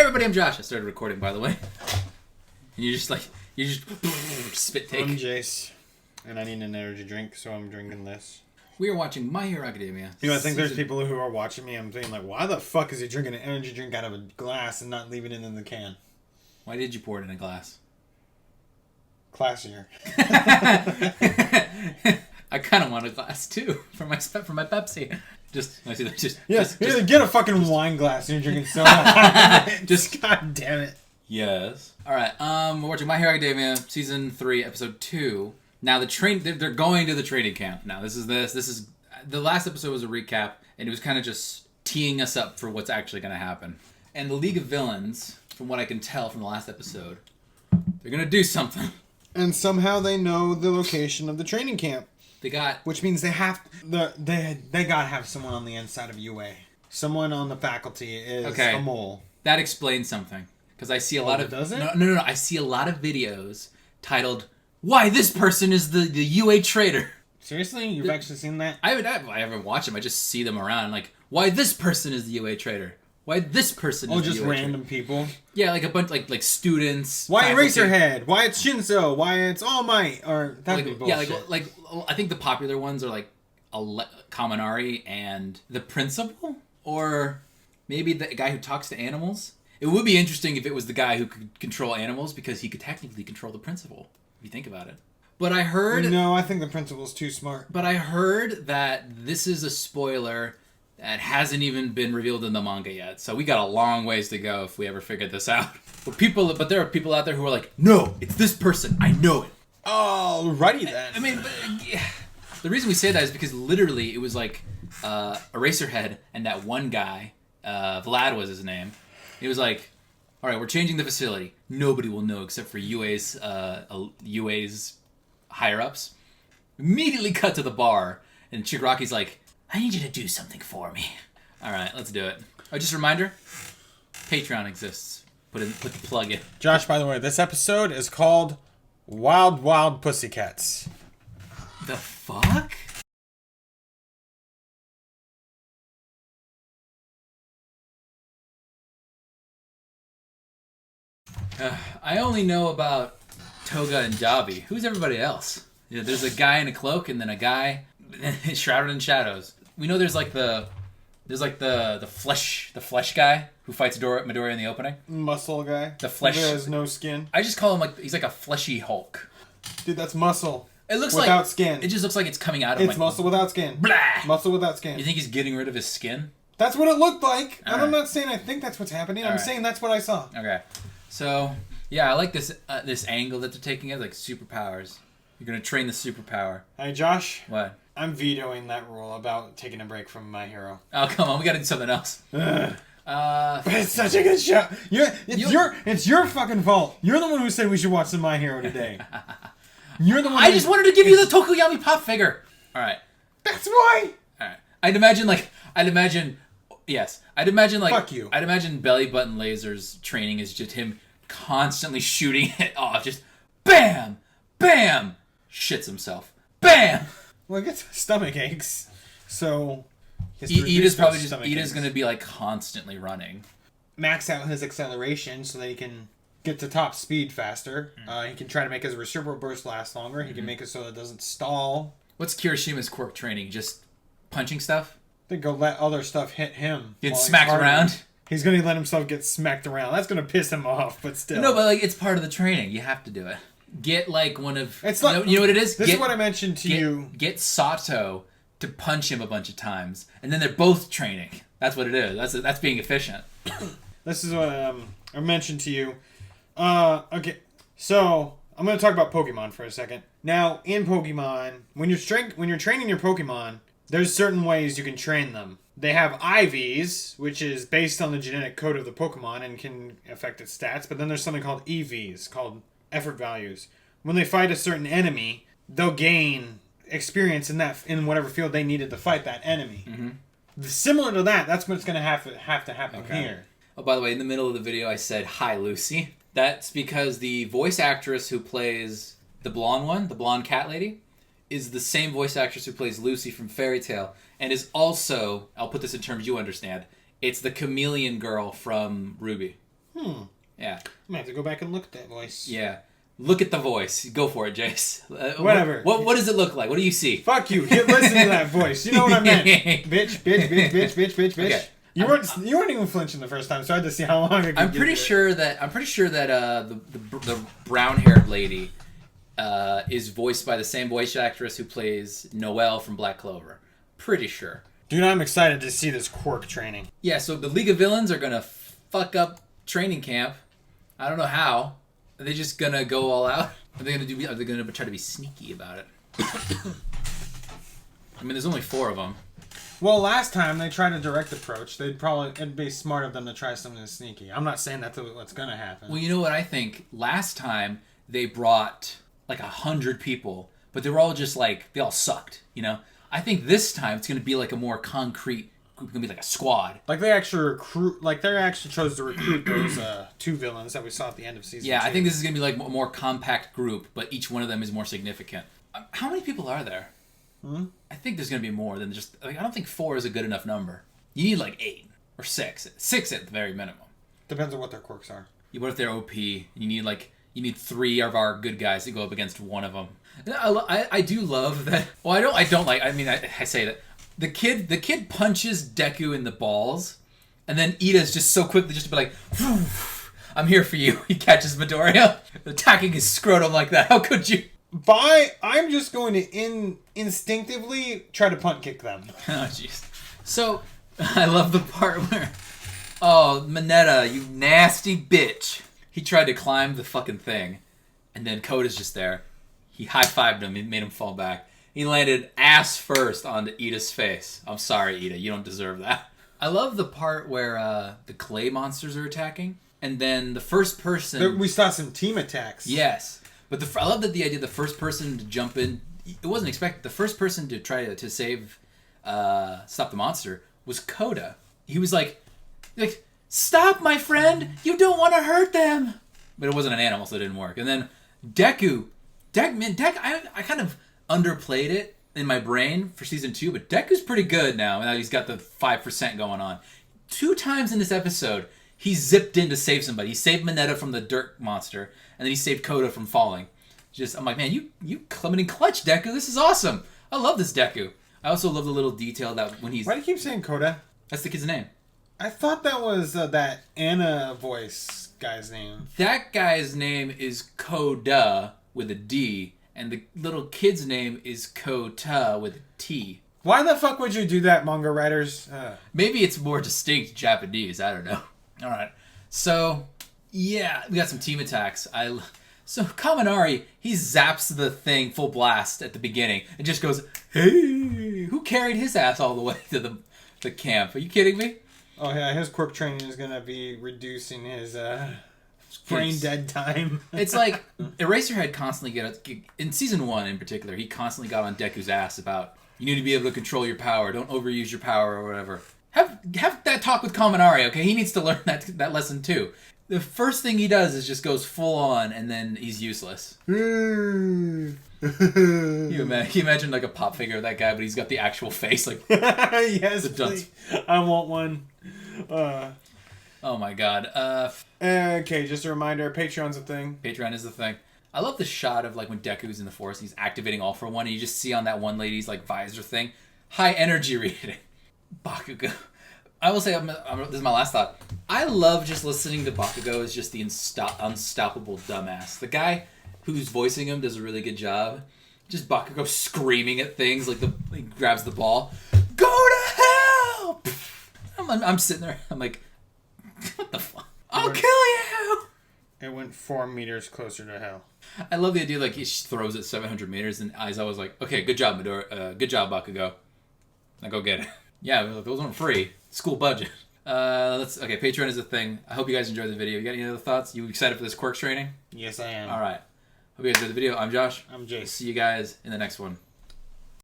everybody, I'm Josh. I started recording, by the way. And you just spit take. I'm Jace, and I need an energy drink, so I'm drinking this. We are watching My Hero Academia. You know, I think there's people who are watching me, I'm thinking like, why the fuck is he drinking an energy drink out of a glass and not leaving it in the can? Why did you pour it in a glass? Classier. I kind of want a glass too for my Pepsi. Get a fucking wine glass and you're drinking soda. Just god damn it. Yes. All right. We're watching My Hero Academia season 3, episode 2. Now they're going to the training camp. Now this is the last episode was a recap, and it was kind of just teeing us up for what's actually going to happen. And the League of Villains, from what I can tell from the last episode, they're going to do something. And somehow they know the location of the training camp. Which means they gotta have someone on the inside of UA. Someone on the faculty is a mole. That explains something. Because I see a lot of... Does it? No. I see a lot of videos titled, "Why this person is the UA traitor." Seriously? You've actually seen that? I haven't watched them. I just see them around. Like, why this person is the UA traitor? Why this person is the UA traitor? Oh, just random people? Yeah, like a bunch, like students. Why Eraserhead? Why it's Shinso? Why it's All Might? Or that'd be bullshit. Yeah, like I think the popular ones are like Kaminari and the principal, or maybe the guy who talks to animals. It would be interesting if it was the guy who could control animals, because he could technically control the principal, if you think about it. But I heard... No, I think the principal's too smart. But I heard that this is a spoiler that hasn't even been revealed in the manga yet. So we got a long ways to go if we ever figure this out. But there are people out there who are like, no, it's this person. I know it. Alrighty then. I mean, the reason we say that is because literally it was like Eraserhead and that one guy, Vlad was his name. It was like, all right, we're changing the facility. Nobody will know except for UA's higher-ups. Immediately cut to the bar, and Chigaraki's like, I need you to do something for me. All right, let's do it. Oh, just a reminder, Patreon exists. Put the plug in. Josh, by the way, this episode is called Wild Wild Pussycats. The fuck? I only know about Toga and Dabi. Who's everybody else? Yeah, there's a guy in a cloak, and then a guy shrouded in shadows. We know there's the flesh guy who fights Midori in the opening. Muscle guy. The flesh. Who has no skin. I just call him he's like a fleshy Hulk. Dude, that's muscle. It looks without skin. It just looks like it's coming out of It's muscle without skin. Blah! Muscle without skin. You think he's getting rid of his skin? That's what it looked like. All I'm right. not saying I think that's what's happening. I'm saying that's what I saw. Okay. So, yeah, I like this angle that they're taking it, like superpowers. You're going to train the superpower. Hey, Josh. What? I'm vetoing that rule about taking a break from My Hero. Oh, come on. We got to do something else. But it's such a good show. It's your fucking fault. You're the one who said we should watch some My Hero today. You're the one. I just wanted to give you the Tokoyami pop figure. All right. That's why. All right. I'd imagine Fuck you. I'd imagine Belly Button Laser's training is just him constantly shooting it off. Just bam, bam, shits himself. Bam. Well, he gets stomach aches, so Ida's going to be like constantly running. Max out his acceleration so that he can get to top speed faster. He can try to make his reciprocal burst last longer. He can make it so that it doesn't stall. What's Kirishima's quirk training? Just punching stuff? Then go let other stuff hit him. Get smacked around? He's going to let himself get smacked around. That's going to piss him off, but still. No, but it's part of the training. You have to do it. Get one of... It's like, you know what it is? This is what I mentioned to you. Get Sato to punch him a bunch of times, and then they're both training. That's what it is. That's being efficient. This is what I mentioned to you. Okay, so I'm going to talk about Pokemon for a second. Now, in Pokemon, when you're training your Pokemon, there's certain ways you can train them. They have IVs, which is based on the genetic code of the Pokemon and can affect its stats. But then there's something called EVs, called effort values. When they fight a certain enemy, they'll gain experience in whatever field they needed to fight that enemy. Mm-hmm. Similar to that, that's what's going to have to happen here. Oh, by the way, in the middle of the video, I said, "Hi, Lucy." That's because the voice actress who plays the blonde cat lady, is the same voice actress who plays Lucy from Fairy Tail, and is also, I'll put this in terms you understand, it's the chameleon girl from Ruby. Yeah. I'm gonna have to go back and look at that voice. Yeah. Look at the voice. Go for it, Jace. Whatever. What does it look like? What do you see? Fuck you. Listen to that voice. You know what I meant. bitch. Okay. You weren't even flinching the first time, so I had to see how long it could I'm pretty sure that the brown-haired lady is voiced by the same voice actress who plays Noelle from Black Clover. Pretty sure. Dude, I'm excited to see this quirk training. Yeah, so the League of Villains are gonna fuck up training camp. I don't know how. Are they just gonna go all out? Are they gonna try to be sneaky about it? I mean, there's only 4 of them. Well, last time they tried a direct approach. It'd be smart of them to try something sneaky. I'm not saying that's what's gonna happen. Well, you know what I think? Last time they brought like 100 people, but they were all just like, they all sucked, you know? I think this time it's gonna be like a more concrete group. It's gonna be like a squad. Like they actually chose to recruit those 2 villains that we saw at the end of season 2. Yeah, I think this is gonna be like a more compact group, but each one of them is more significant. How many people are there? I think there's gonna be more than just. Like, I don't think 4 is a good enough number. You need like 8 or 6, 6 at the very minimum. Depends on what their quirks are. What if they're OP? You need 3 of our good guys to go up against one of them. I do love that. Well, I don't like. I mean, I say that the kid punches Deku in the balls, and then Ida's just so quickly just to be like, "I'm here for you." He catches Midoriya, attacking his scrotum like that. How could you? I'm just going to instinctively try to punt kick them. Oh, jeez. So, I love the part where, oh, Mineta, you nasty bitch. He tried to climb the fucking thing, and then Koda's just there. He high-fived him and made him fall back. He landed ass first onto Ida's face. I'm sorry, Ida. You don't deserve that. I love the part where the clay monsters are attacking, and then the first person... We saw some team attacks. Yes. But I love that the idea the first person to jump in, it wasn't expected. The first person to try to save, stop the monster was Koda. He was like, stop, my friend! You don't want to hurt them! But it wasn't an animal, so it didn't work. And then Deku, I kind of underplayed it in my brain for season 2, but Deku's pretty good now. Now he's got the 5% going on. 2 times in this episode, he zipped in to save somebody. He saved Mineta from the dirt monster, and then he saved Koda from falling. I'm like, man, you coming in clutch, Deku. This is awesome. I love this Deku. I also love the little detail that when he's... Why do you keep saying Koda? That's the kid's name. I thought that was that Anna voice guy's name. That guy's name is Koda with a D, and the little kid's name is Kota with a T. Why the fuck would you do that, manga writers? Maybe it's more distinct Japanese. I don't know. All right. So, yeah, we got some team attacks. So Kaminari, he zaps the thing full blast at the beginning and just goes, hey, who carried his ass all the way to the camp? Are you kidding me? Oh, yeah, his quirk training is going to be reducing his brain dead time. It's like Eraserhead constantly in season 1 in particular, he constantly got on Deku's ass about, you need to be able to control your power, don't overuse your power or whatever. Have that talk with Kaminari, okay? He needs to learn that lesson too. The first thing he does is just goes full on, and then he's useless. Can you imagine like a pop figure of that guy, but he's got the actual face, like yes, please. I want one. Oh my god. Okay, just a reminder, Patreon's a thing. Patreon is the thing. I love the shot of like when Deku's in the forest, he's activating All for One, and you just see on that one lady's like visor thing, high energy reading. Bakugo. I will say, this is my last thought. I love just listening to Bakugo as just the unstoppable dumbass. The guy who's voicing him does a really good job. Just Bakugo screaming at things, like he grabs the ball. Go to hell! I'm sitting there, I'm like, what the fuck? I'll kill you! It went 4 meters closer to hell. I love the idea, like, he throws it 700 meters, and Aizawa was like, okay, good job, Midori. Good job, Bakugo. Now go get it. Yeah, those weren't free. School budget. Okay, Patreon is a thing. I hope you guys enjoyed the video. You got any other thoughts? You excited for this quirk training? Yes, I am. All right. Hope you guys enjoyed the video. I'm Josh. I'm Jace. See you guys in the next one.